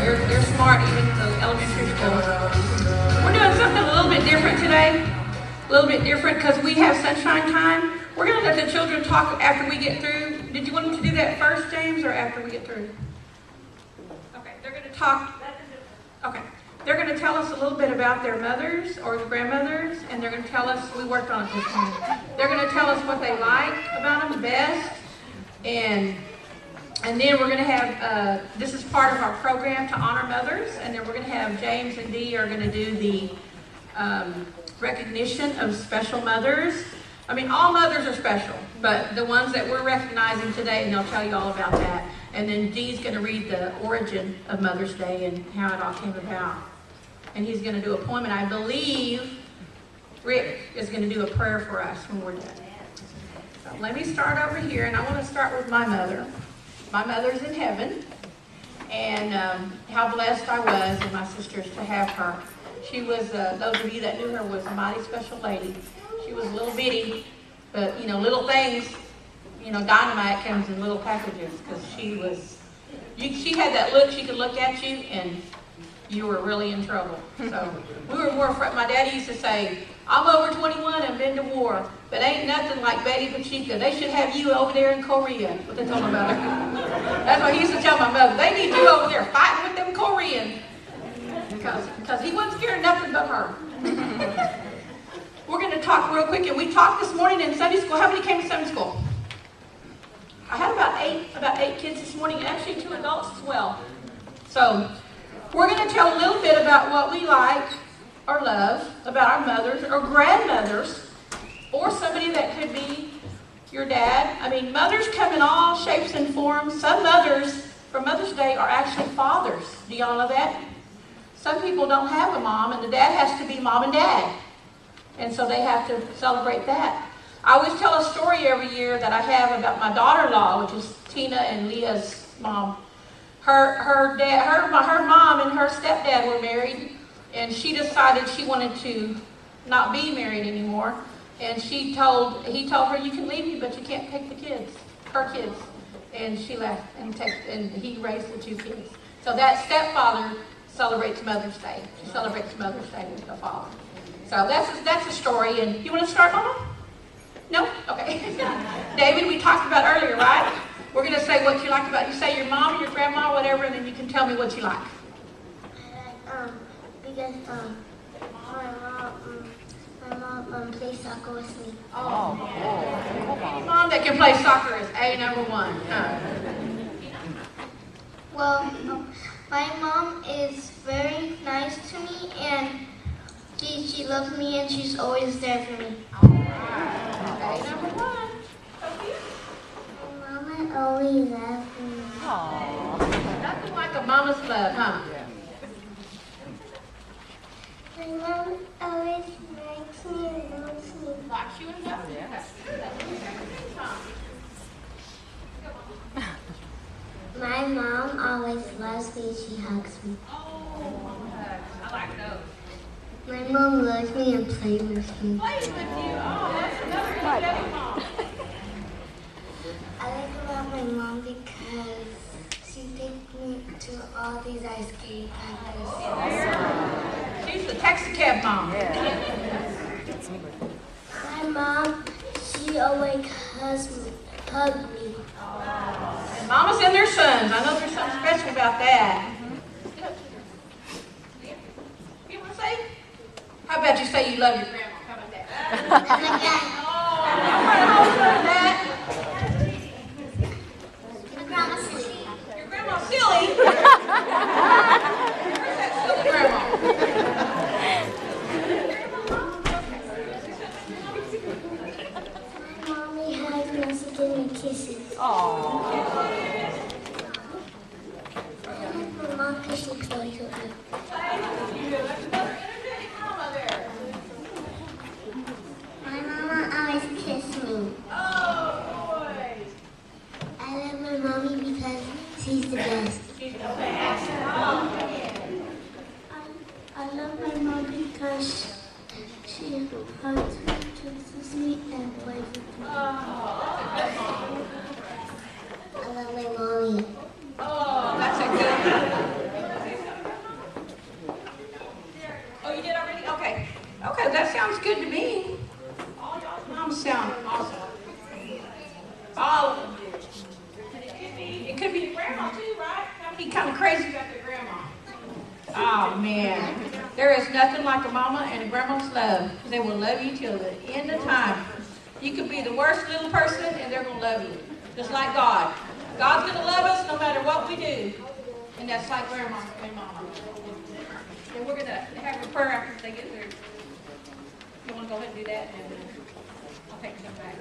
They're smart, even in the elementary school. We're doing something a little bit different today. A little bit different because we have sunshine time. We're going to let the children talk after we get through. Did you want them to do that first, James, or after we get through? Okay, they're going to talk. Okay. They're going to tell us a little bit about their mothers or their grandmothers, and they're going to tell us, we worked on it this morning, they're going to tell us what they like about them best, and then we're going to have, this is part of our program to honor mothers, and then we're going to have James and Dee are going to do the recognition of special mothers. I mean, all mothers are special, but the ones that we're recognizing today, and they'll tell you all about that. And then Dee's going to read the origin of Mother's Day and how it all came about. And he's going to do a poem, and I believe Rick is going to do a prayer for us when we're done. So let me start over here, and I want to start with my mother. My mother's in heaven, and how blessed I was and my sisters to have her. She was, those of you that knew her, was a mighty special lady. She was little bitty, but, you know, little things, you know, dynamite comes in little packages, because she was, she had that look, she could look at you, and you were really in trouble. So we were more afraid. My daddy used to say, I'm over 21 and been to war, but ain't nothing like Betty Pachika. They should have you over there in Korea. What they told me about her. That's what he used to tell my mother. They need you over there fighting with them Koreans. Because he wasn't scared of nothing but her. We're going to talk real quick. And we talked this morning in Sunday school. How many came to Sunday school? I had about eight kids this morning, and actually 2 adults as well. So we're going to tell a little bit about what we like or love about our mothers or grandmothers, or somebody that could be your dad. I mean, mothers come in all shapes and forms. Some mothers, for Mother's Day, are actually fathers. Do y'all know that? Some people don't have a mom, and the dad has to be mom and dad. And so they have to celebrate that. I always tell a story every year that I have about my daughter-in-law, which is Tina and Leah's mom. Her mom and her stepdad were married, and she decided she wanted to not be married anymore. And he told her, you can leave me, but you can't take the kids, her kids. And she left, and he raised the 2 kids. So that stepfather celebrates Mother's Day. She celebrates Mother's Day with the father. So that's a story. And you want to start, Mama? No? Okay. David, we talked about earlier, right? We're going to say what you like about, you say your mom, your grandma, whatever, and then you can tell me what you like. I like, because my mom plays soccer with me. Oh, cool. Any mom that can play soccer is A#1. Well, my mom is very nice to me, and she loves me, and she's always there for me. A#1. My mama always loves me. Aww. Nothing like a mama's love, huh? My mom always likes me and loves me. Likes you and loves you? Yes. My mom always loves me and she hugs me. Oh, I like those. My mom loves me and plays with me. Plays with you. Oh, that's another energetic mom. I like about my mom because she takes me to all these ice skating practices. She's the taxicab mom. My mom, she always hugs me. And mamas and their sons. I know there's something special about that. You want to say? How about you say you love your grandma? How about that? Oh, My grandma's silly. your grandma's silly. Where's that silly grandma? My mommy hugs me and she gives me kisses. Aww. My mom because she plays with me. My mama always kisses me. Oh, boy. I love my mommy because she's the best. She's the best. I love my mom because she hugs, kisses me, and plays with me. I love my mommy. Oh, that's a good one. Oh, man. There is nothing like a mama and a grandma's love. They will love you till the end of time. You could be the worst little person, and they're going to love you. Just like God. God's going to love us no matter what we do. And that's like grandma and mama. And we're going to have a prayer after they get there. You want to go ahead and do that? And I'll take them back.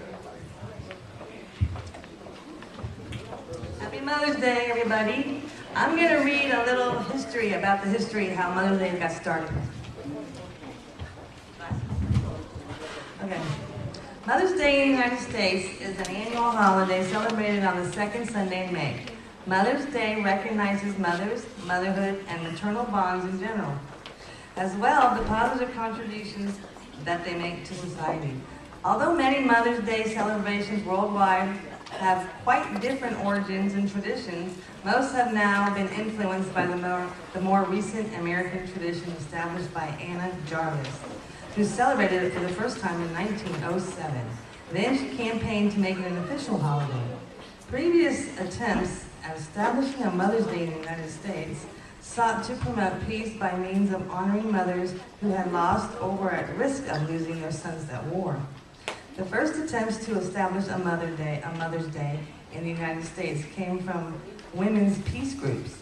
Happy Mother's Day, everybody. I'm going to read a little history about the history of how Mother's Day got started. Okay. Mother's Day in the United States is an annual holiday celebrated on the second Sunday in May. Mother's Day recognizes mothers, motherhood, and maternal bonds in general, as well the positive contributions that they make to society. Although many Mother's Day celebrations worldwide have quite different origins and traditions, most have now been influenced by the more recent American tradition established by Anna Jarvis, who celebrated it for the first time in 1907. Then she campaigned to make it an official holiday. Previous attempts at establishing a Mother's Day in the United States sought to promote peace by means of honoring mothers who had lost or were at risk of losing their sons at war. The first attempts to establish a Mother's Day in the United States came from women's peace groups.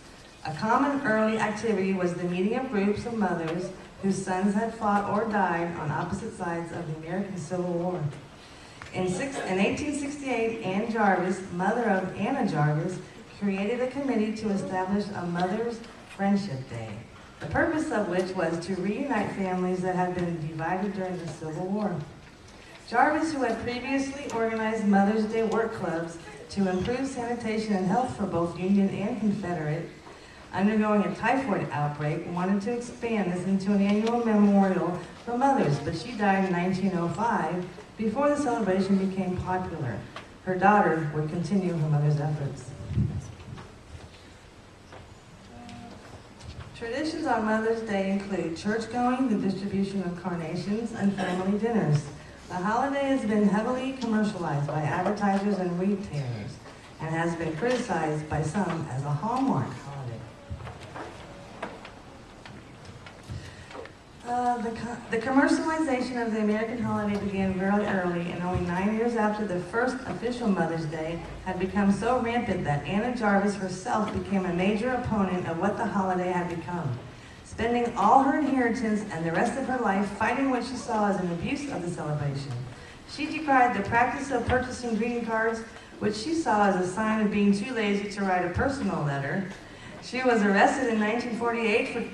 A common early activity was the meeting of groups of mothers whose sons had fought or died on opposite sides of the American Civil War. In 1868, Ann Jarvis, mother of Anna Jarvis, created a committee to establish a Mother's Friendship Day, the purpose of which was to reunite families that had been divided during the Civil War. Jarvis, who had previously organized Mother's Day work clubs to improve sanitation and health for both Union and Confederate, undergoing a typhoid outbreak, wanted to expand this into an annual memorial for mothers, but she died in 1905 before the celebration became popular. Her daughter would continue her mother's efforts. Traditions on Mother's Day include church-going, the distribution of carnations, and family dinners. The holiday has been heavily commercialized by advertisers and retailers and has been criticized by some as a Hallmark holiday. The commercialization of the American holiday began very early, and only 9 years after the first official Mother's Day had become so rampant that Anna Jarvis herself became a major opponent of what the holiday had become, spending all her inheritance and the rest of her life fighting what she saw as an abuse of the celebration. She decried the practice of purchasing greeting cards, which she saw as a sign of being too lazy to write a personal letter. She was arrested in 1948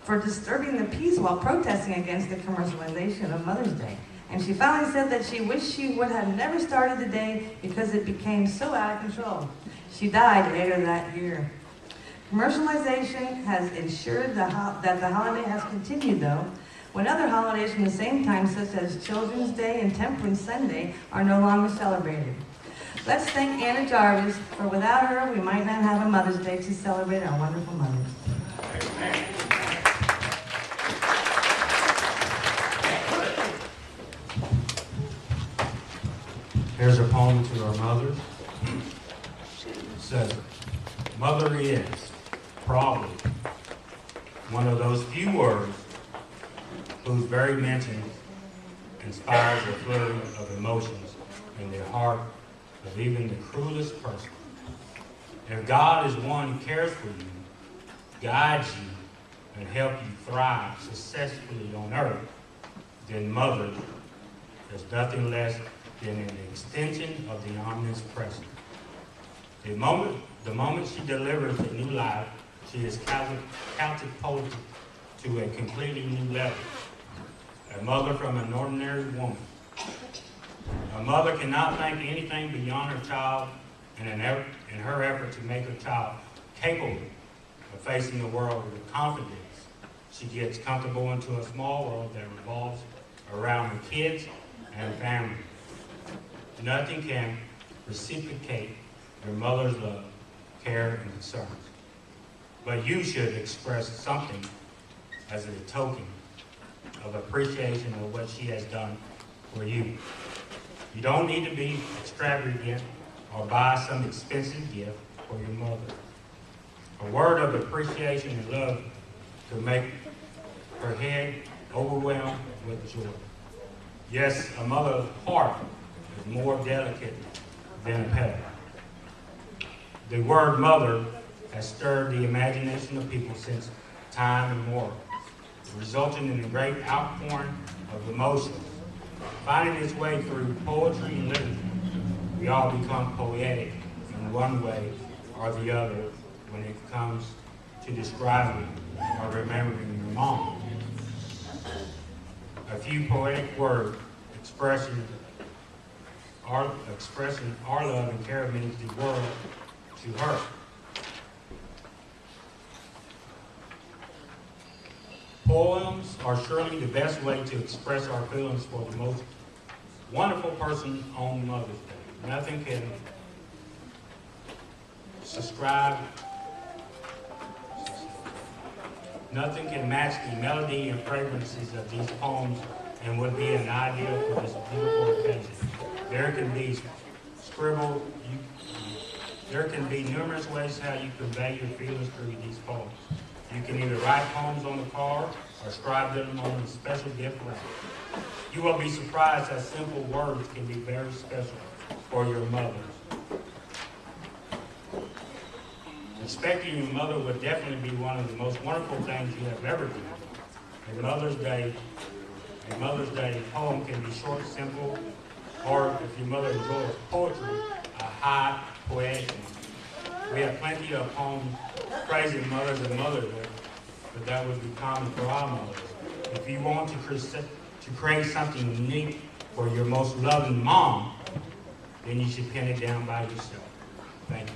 for disturbing the peace while protesting against the commercialization of Mother's Day. And she finally said that she wished she would have never started the day because it became so out of control. She died later that year. Commercialization has ensured that the holiday has continued, though, when other holidays from the same time, such as Children's Day and Temperance Sunday, are no longer celebrated. Let's thank Anna Jarvis, for without her, we might not have a Mother's Day to celebrate our wonderful mothers. Amen. Here's a poem to our mothers. It says, "Mother is probably one of those few words whose very mention inspires a flurry of emotions in the heart of even the cruelest person. If God is one who cares for you, guides you, and helps you thrive successfully on earth, then Mother is nothing less than an extension of the omnipresent. The moment she delivers a new life, she is catapulted to a completely new level. A mother from an ordinary woman. A mother cannot think anything beyond her child in her effort to make her child capable of facing the world with confidence. She gets comfortable into a small world that revolves around her kids and family. Nothing can reciprocate your mother's love, care, and concerns. But you should express something as a token of appreciation of what she has done for you. You don't need to be extravagant or buy some expensive gift for your mother. A word of appreciation and love could make her head overwhelmed with joy. Yes, a mother's heart is more delicate than a petal. The word mother has stirred the imagination of people since time immemorial, resulting in a great outpouring of emotions. Finding its way through poetry and literature, we all become poetic in one way or the other when it comes to describing or remembering your mom. A few poetic words expressing our love and care means the world to her. Poems are surely the best way to express our feelings for the most wonderful person on Mother's Day. Nothing can nothing can match the melody and fragrances of these poems and would be an ideal for this beautiful occasion. There can be numerous ways how you convey your feelings through these poems. You can either write poems on the card or scribe them on a special gift wrap. You will be surprised how simple words can be very special for your mothers. Respecting your mother would definitely be one of the most wonderful things you have ever done. A Mother's Day poem can be short, simple, or if your mother enjoys poetry, a high poetic one. We have plenty of poems praising mothers and motherhood, but that would be common for our mothers. If you want to create something unique for your most loving mom, then you should pen it down by yourself. Thank you.